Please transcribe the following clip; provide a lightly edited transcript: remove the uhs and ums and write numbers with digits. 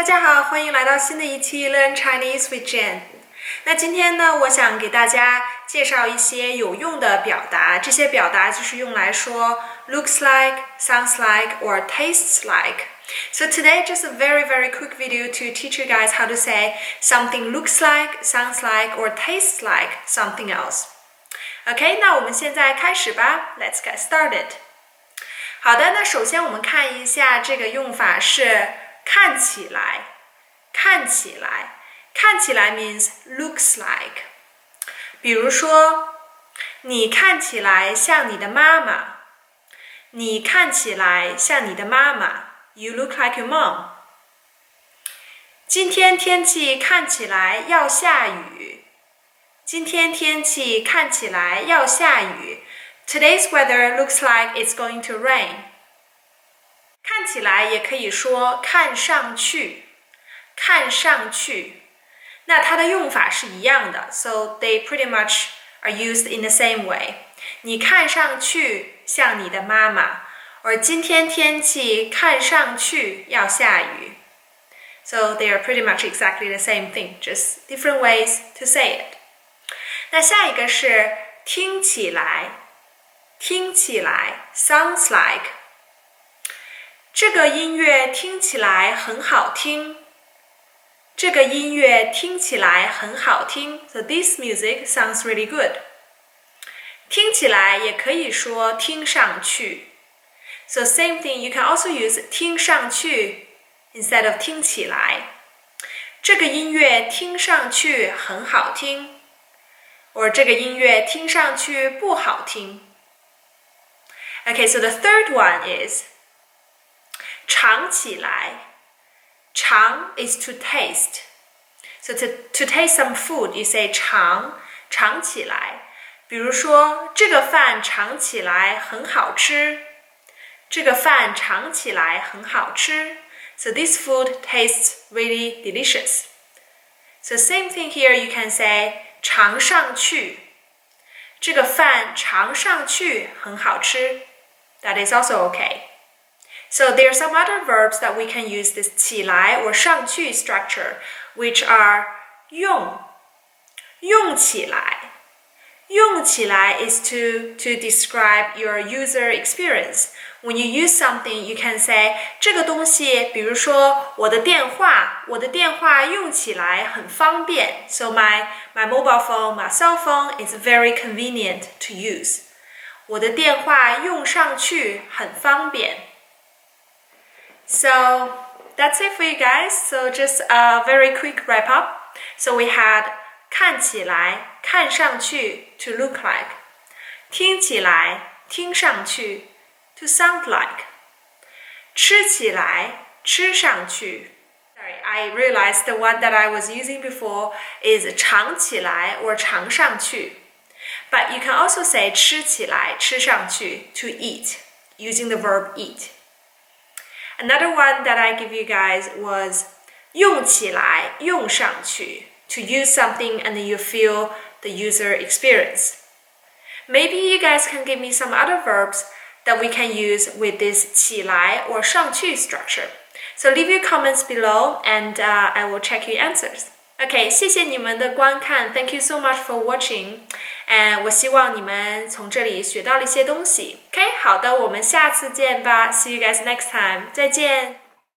家好，欢迎来到新的一期 Learn Chinese with Jane。那今天呢，我想给大家介绍一些有用的表达，这些表达就是用来说 looks like, sounds like, or tastes like. So today, just a very quick video to teach you guys how to say something looks like, sounds like, or tastes like something else. OK， 那我们现在开始吧 ，Let's get started。好的，那首先我们看一下这个用法是看起来，看起来，看起来 means looks like。比如说，你看起来像你的妈妈，你看起来像你的妈妈。You look like your mom. 今天天气看起来要下雨。今天天气看起来要下雨。Today's weather looks like it's going to rain. 看起来也可以说看上去，看上去。那它的用法是一样的 ，so they pretty much are used in the same way. 你看上去像你的妈妈。而今天天气看上去要下雨 ，so they are pretty much exactly the same thing, just different ways to say it. 那下一个是听起来，听起来 sounds like. 这个音乐听起来很好听，这个音乐听起来很好听 ，so this music sounds really good. 听起来也可以说听上去。So same thing, you can also use 听上去 instead of 听起来。这个音乐听上去很好听，或这个音乐听上去不好听。Okay, so the third one is 尝起来。尝 is to taste. So to taste some food, you say 尝，尝起来。比如说，这个饭尝起来很好吃。这个饭尝起来很好吃 So this food tastes really delicious. So same thing here, you can say 尝上去。这个饭尝上去很好吃 That is also okay. So there are some other verbs that we can use this 起来 or 上去 structure, which are 用，用起来。用起来 is to describe your user experience. When you use something, you can say 这个东西，比如说我的电话用起来很方便。So my mobile phone, my cell phone is very convenient to use. 我的电话用上去很方便。So that's it for you guys. So just a very quick wrap up. So we had 看起来，看上去 to look like. 听起来，听上去to sound like. 吃起来，吃上去。Sorry, I realized the one that I was using before is 尝起来 or 尝上去。But you can also say 吃起来，吃上去 to eat, using the verb eat. Another one that I give you guys was 用起来，用上去 to use something and then you feel the user experience. Maybe you guys can give me some other verbs that we can use with this 起来 or 上去 structure. So leave your comments below and I will check your answers. OK, 谢谢你们的观看 Thank you so much for watching. And 我希望你们从这里学到了一些东西。OK, 好的，我们下次见吧。See you guys next time. 再见。